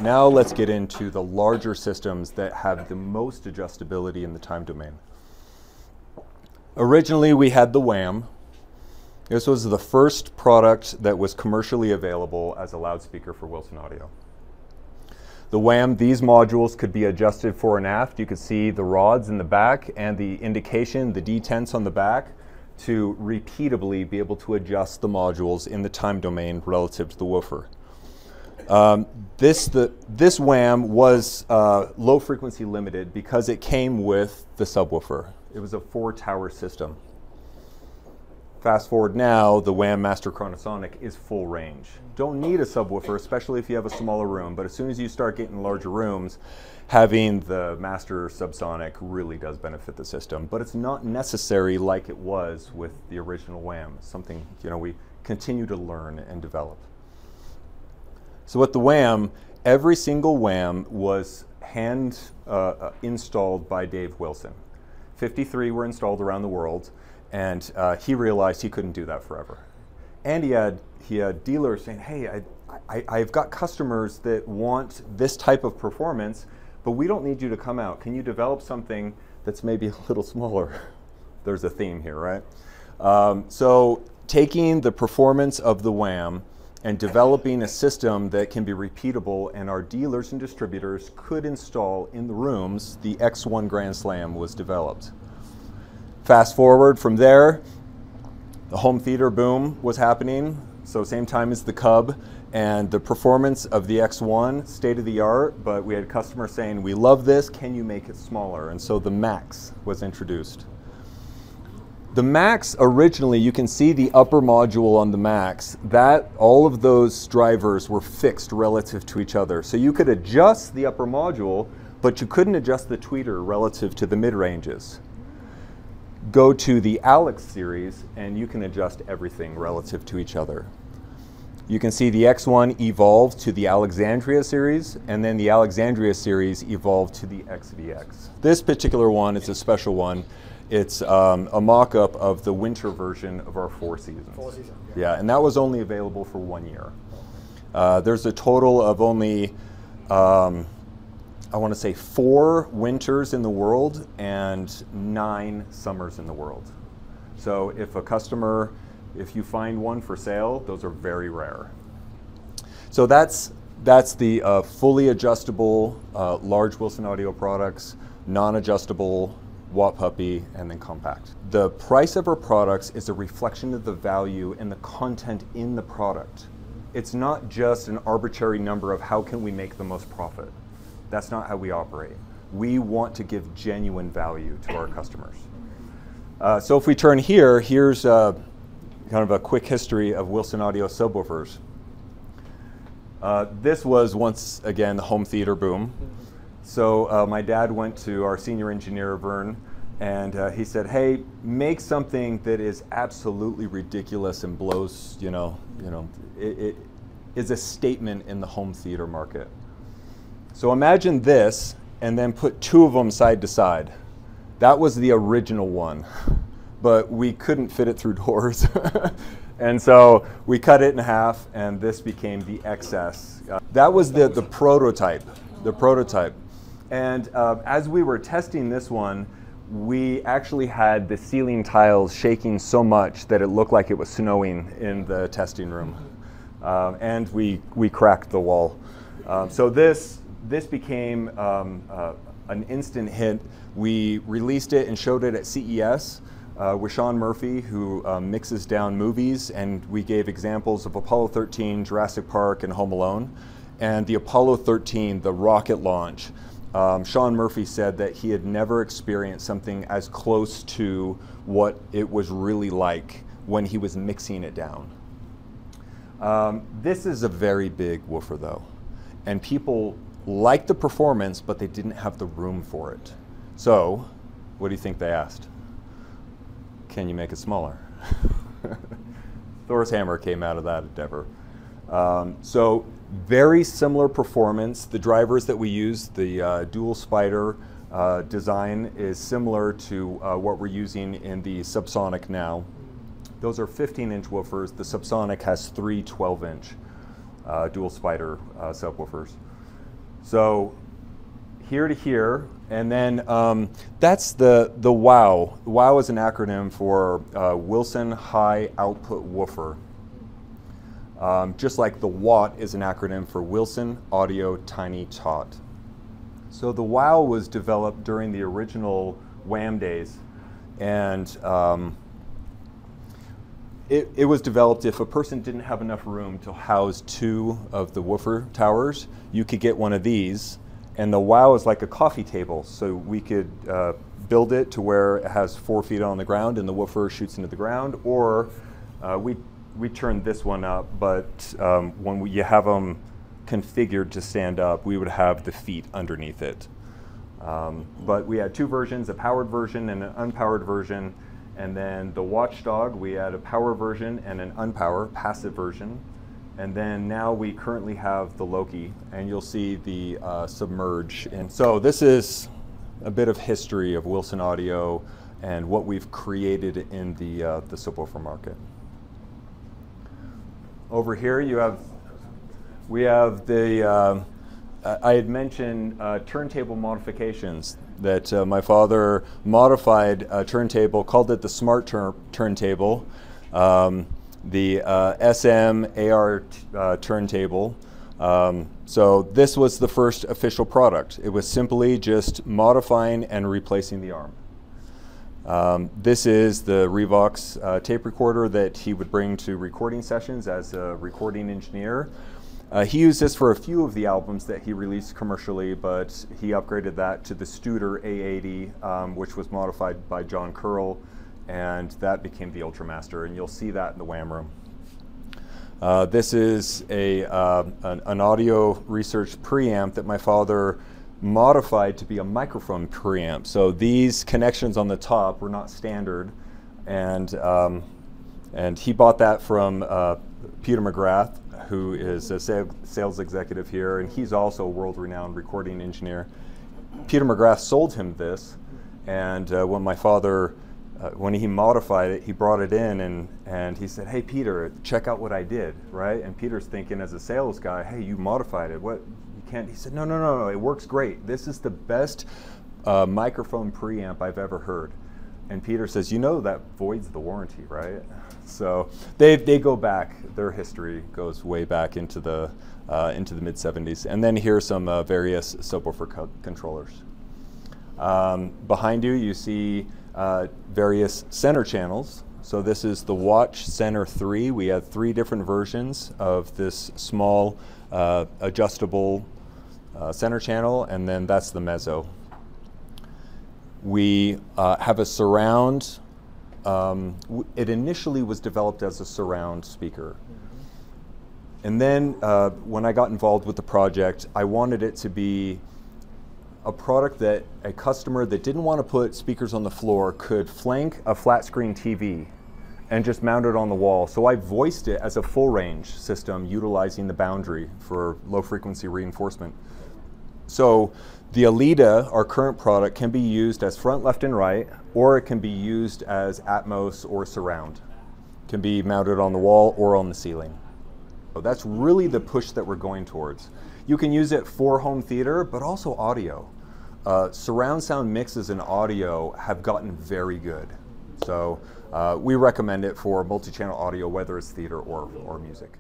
Now let's get into the larger systems that have the most adjustability in the time domain. Originally, we had the WAM. This was the first product that was commercially available as a loudspeaker for Wilson Audio. The WAM, these modules could be adjusted fore and aft. You could see the rods in the back and the indication, the detents on the back, to repeatably be able to adjust the modules in the time domain relative to the woofer. This WAM was low frequency limited because it came with the subwoofer. It was a 4-tower system. Fast forward now, the WAM Master Chronosonic is full range. Don't need a subwoofer, especially if you have a smaller room, but as soon as you start getting larger rooms, having the Master Subsonic really does benefit the system. But it's not necessary like it was with the original WAM, something we continue to learn and develop. So with the WAM, every single WAM was hand installed by Dave Wilson. 53 were installed around the world. And he realized he couldn't do that forever. And he had dealers saying, hey, I've got customers that want this type of performance, but we don't need you to come out. Can you develop something that's maybe a little smaller? There's a theme here, right? So taking the performance of the WAM and developing a system that can be repeatable and our dealers and distributors could install in the rooms, the X1 Grand Slam was developed. Fast forward from there, the home theater boom was happening, so same time as the Cub, and the performance of the X1, state of the art, but we had customers saying, we love this, can you make it smaller? And so the Max was introduced. The Max, originally, you can see the upper module on the Max, that all of those drivers were fixed relative to each other. So you could adjust the upper module, but you couldn't adjust the tweeter relative to the mid-ranges. Go to the Alex series and you can adjust everything relative to each other. You can see the X1 evolved to the Alexandria series, and then the Alexandria series evolved to the XVX. This particular one is a special one. It's a mock-up of the winter version of our Four Seasons. Yeah, and that was only available for 1 year. There's a total of only I want to say 4 winters in the world and 9 summers in the world. So if you find one for sale, those are very rare. So that's the fully adjustable large Wilson Audio products, non-adjustable Watt Puppy, and then compact. The price of our products is a reflection of the value and the content in the product. It's not just an arbitrary number of how can we make the most profit. That's not how we operate. We want to give genuine value to our customers. So if we turn here, here's kind of a quick history of Wilson Audio subwoofers. This was, once again, the home theater boom. So my dad went to our senior engineer, Vern, and he said, hey, make something that is absolutely ridiculous and blows, it is a statement in the home theater market. So imagine this, and then put 2 of them side to side. That was the original one, but we couldn't fit it through doors. And so we cut it in half, and this became the XS. That was the prototype. And as we were testing this one, we actually had the ceiling tiles shaking so much that it looked like it was snowing in the testing room. And we cracked the wall. So this became an instant hit. We released it and showed it at CES with Sean Murphy, who mixes down movies, and we gave examples of Apollo 13, Jurassic Park, and Home Alone. And the Apollo 13, the rocket launch, Sean Murphy said that he had never experienced something as close to what it was really like when he was mixing it down. This is a very big woofer though, and people liked the performance, but they didn't have the room for it. So, what do you think they asked? Can you make it smaller? Thor's hammer came out of that endeavor. So, very similar performance. The drivers that we use, the dual spider design, is similar to what we're using in the Subsonic now. Those are 15-inch woofers. The Subsonic has 3 12-inch dual spider subwoofers. So here to here, and then that's the WOW. WOW is an acronym for Wilson High Output Woofer. Just like the WAT is an acronym for Wilson Audio Tiny Tot. So the WOW was developed during the original WAM days, and it was developed if a person didn't have enough room to house 2 of the woofer towers, you could get one of these. And the WOW is like a coffee table, so we could build it to where it has 4 feet on the ground and the woofer shoots into the ground, or we turned this one up, but when you have them configured to stand up, we would have the feet underneath it. But we had 2 versions, a powered version and an unpowered version. And then the Watchdog, we had a power version and an unpowered, passive version. And then now we currently have the Loki, and you'll see the Submerge. And so this is a bit of history of Wilson Audio and what we've created in the subwoofer market. Over here we have the, I had mentioned turntable modifications that my father modified a turntable, called it the Smart Turntable, the SM AR turntable. So this was the first official product. It was simply just modifying and replacing the arm. This is the Revox tape recorder that he would bring to recording sessions as a recording engineer. He used this for a few of the albums that he released commercially, but he upgraded that to the Studer A80, which was modified by John Curl, and that became the Ultramaster, and you'll see that in the WAM room. This is an audio research preamp that my father modified to be a microphone preamp. So these connections on the top were not standard, and he bought that from Peter McGrath, who is a sales executive here, and he's also a world-renowned recording engineer. Peter McGrath sold him this, and when my father, when he modified it, he brought it in, and he said, "Hey Peter, check out what I did," right? And Peter's thinking as a sales guy, "Hey, you modified it, what, you can't?" He said, no, it works great. This is the best microphone preamp I've ever heard." And Peter says, "You know that voids the warranty, right?" So they go back. Their history goes way back into the mid '70s. And then here's some various subwoofer controllers. Behind you, you see various center channels. So this is the Watch Center 3. We have 3 different versions of this small adjustable center channel, and then that's the mezzo. We have a surround. It initially was developed as a surround speaker. And then when I got involved with the project, I wanted it to be a product that a customer that didn't want to put speakers on the floor could flank a flat screen TV and just mount it on the wall. So I voiced it as a full range system utilizing the boundary for low frequency reinforcement. So the Alida, our current product, can be used as front, left, and right, or it can be used as Atmos or surround. It can be mounted on the wall or on the ceiling. So that's really the push that we're going towards. You can use it for home theater, but also audio. Surround sound mixes in audio have gotten very good. So we recommend it for multi-channel audio, whether it's theater or music.